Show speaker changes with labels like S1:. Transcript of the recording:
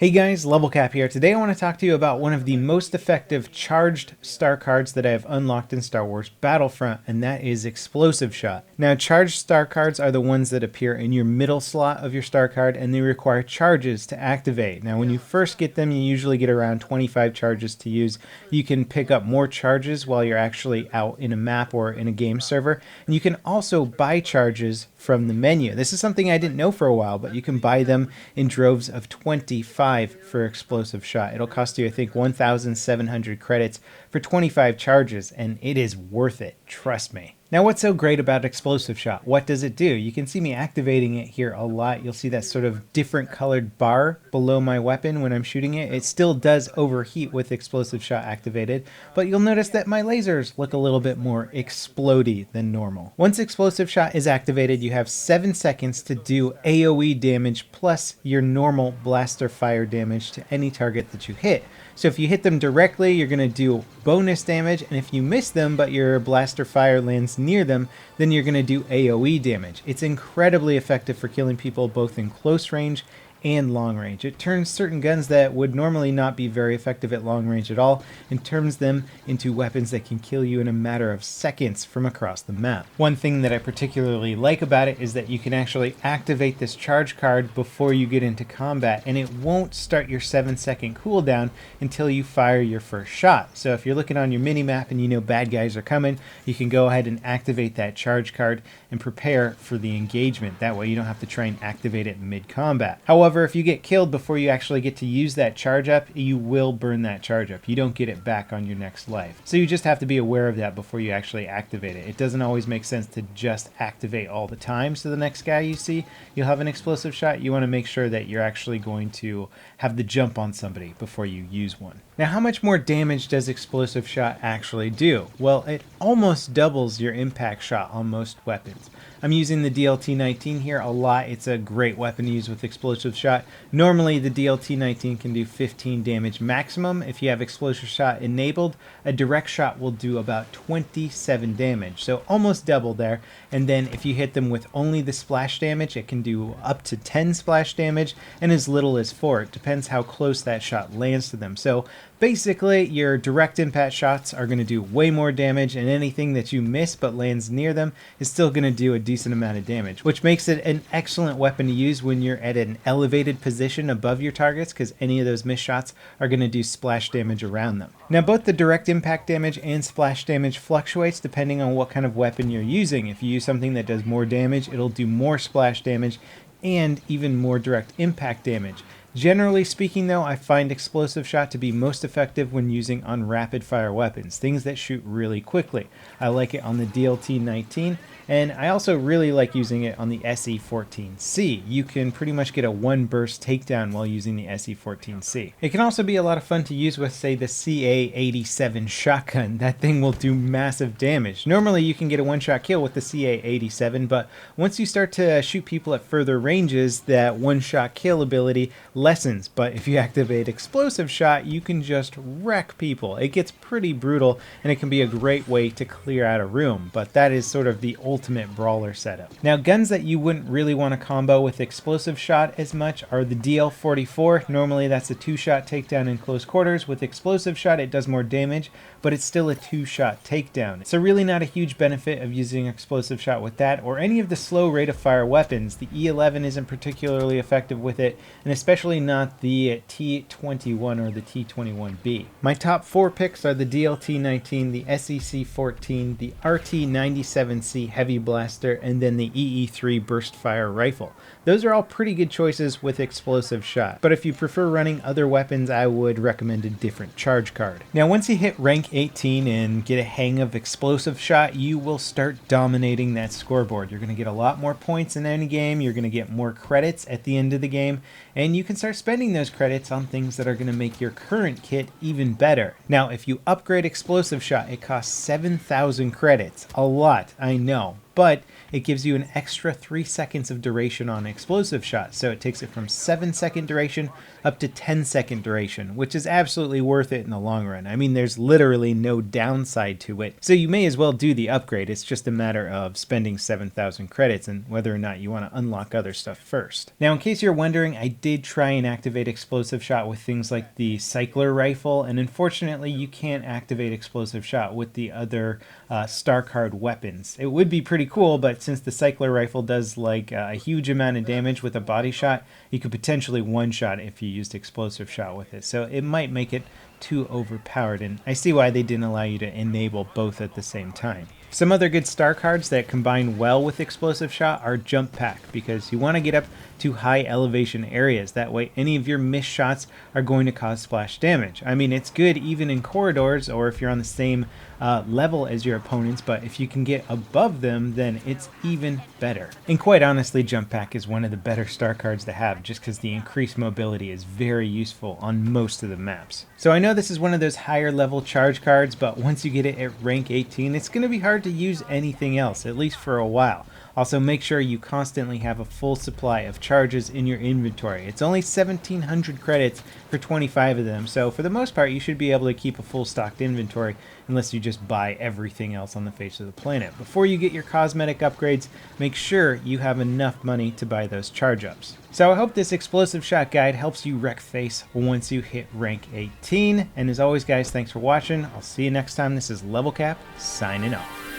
S1: Hey guys, LevelCap here. Today I want to talk to you about one of the most effective charged star cards that I have unlocked in Star Wars Battlefront, and that is Explosive Shot. Now, charged star cards are the ones that appear in your middle slot of your star card, and they require charges to activate. Now, when you first get them, you usually get around 25 charges to use. You can pick up more charges while you're actually out in a map or in a game server, and you can also buy charges from the menu. This is something I didn't know for a while, but you can buy them in droves of 25 for Explosive Shot. It'll cost you, I think, 1,700 credits for 25 charges, and it is worth it, trust me. Now, what's so great about Explosive Shot? What does it do? You can see me activating it here a lot. You'll see that sort of different colored bar below my weapon when I'm shooting it. It still does overheat with Explosive Shot activated, but you'll notice that my lasers look a little bit more explodey than normal. Once Explosive Shot is activated, you have 7 seconds to do AoE damage plus your normal blaster fire damage to any target that you hit. So if you hit them directly, you're going to do bonus damage, and if you miss them but your blaster fire lands near them, then you're going to do AoE damage. It's incredibly effective for killing people both in close range and long range. It turns certain guns that would normally not be very effective at long range at all and turns them into weapons that can kill you in a matter of seconds from across the map. One thing that I particularly like about it is that you can actually activate this charge card before you get into combat, and it won't start your 7-second cooldown until you fire your first shot. So if you're looking on your mini map and you know bad guys are coming, you can go ahead and activate that charge card and prepare for the engagement. That way you don't have to try and activate it mid-combat. However, if you get killed before you actually get to use that charge up, you will burn that charge up. You don't get it back on your next life. So you just have to be aware of that before you actually activate it. It doesn't always make sense to just activate all the time so the next guy you see, you'll have an explosive shot. You want to make sure that you're actually going to have the jump on somebody before you use one. Now, how much more damage does Explosive Shot actually do? Well, it almost doubles your impact shot on most weapons. I'm using the DLT-19 here a lot. It's a great weapon to use with Explosive Shot. Normally, the DLT-19 can do 15 damage maximum. If you have Explosive Shot enabled, a direct shot will do about 27 damage, so almost double there. And then if you hit them with only the splash damage, it can do up to 10 splash damage and as little as 4. It depends how close that shot lands to them. So basically, your direct impact shots are going to do way more damage, and anything that you miss but lands near them is still going to do a decent amount of damage, which makes it an excellent weapon to use when you're at an elevated position above your targets, because any of those missed shots are going to do splash damage around them. Now, both the direct impact damage and splash damage fluctuates depending on what kind of weapon you're using. If you use something that does more damage, it'll do more splash damage and even more direct impact damage. Generally speaking though, I find Explosive Shot to be most effective when using on rapid fire weapons, things that shoot really quickly. I like it on the DLT-19, and I also really like using it on the SE-14C. You can pretty much get a one burst takedown while using the SE-14C. It can also be a lot of fun to use with, say, the CA-87 shotgun. That thing will do massive damage. Normally you can get a one-shot kill with the CA-87, but once you start to shoot people at further ranges, that one-shot kill ability lessens. But if you activate Explosive Shot, you can just wreck people. It gets pretty brutal, and it can be a great way to clear out a room, but that is sort of the ultimate brawler setup. Now, guns that you wouldn't really want to combo with Explosive Shot as much are the DL-44. Normally that's a 2-shot takedown in close quarters. With Explosive Shot, it does more damage, but it's still a 2-shot takedown. So really not a huge benefit of using Explosive Shot with that, or any of the slow rate of fire weapons. The E11 isn't particularly effective with it, and especially not the T21 or the T21B. My top 4 picks are the DLT-19, the SEC-14, the RT-97C Heavy Blaster, and then the EE3 Burst Fire Rifle. Those are all pretty good choices with Explosive Shot, but if you prefer running other weapons, I would recommend a different charge card. Now, once you hit rank 18 and get a hang of Explosive Shot, you will start dominating that scoreboard. You're going to get a lot more points in any game, you're going to get more credits at the end of the game, and you can start spending those credits on things that are going to make your current kit even better. Now, if you upgrade Explosive Shot, it costs 7,000 credits. A lot, I know, but it gives you an extra 3 seconds of duration on explosive shot. So it takes it from 7-second duration up to 10-second duration, which is absolutely worth it in the long run. I mean, there's literally no downside to it. So you may as well do the upgrade. It's just a matter of spending 7,000 credits and whether or not you want to unlock other stuff first. Now, in case you're wondering, I did try and activate explosive shot with things like the cycler rifle, and unfortunately you can't activate explosive shot with the other star card weapons. It would be pretty cool, but since the cycler rifle does like a huge amount of damage with a body shot, you could potentially one-shot if you used explosive shot with it. So it might make it too overpowered, and I see why they didn't allow you to enable both at the same time. Some other good star cards that combine well with explosive shot are jump pack, because you want to get up to high elevation areas. That way any of your missed shots are going to cause splash damage. I mean, it's good even in corridors or if you're on the same level as your opponents, but if you can get above them, then it's even better. And quite honestly, jump pack is one of the better star cards to have, just because the increased mobility is very useful on most of the maps. So I know this is one of those higher level charge cards, but once you get it at rank 18, it's going to be hard to use anything else, at least for a while. Also, make sure you constantly have a full supply of charges in your inventory. It's only 1,700 credits for 25 of them, so for the most part you should be able to keep a full stocked inventory unless you just buy everything else on the face of the planet. Before you get your cosmetic upgrades, make sure you have enough money to buy those charge ups. So I hope this explosive shot guide helps you wreck face once you hit rank 18. And as always guys, thanks for watching. I'll see you next time. This is LevelCap signing off.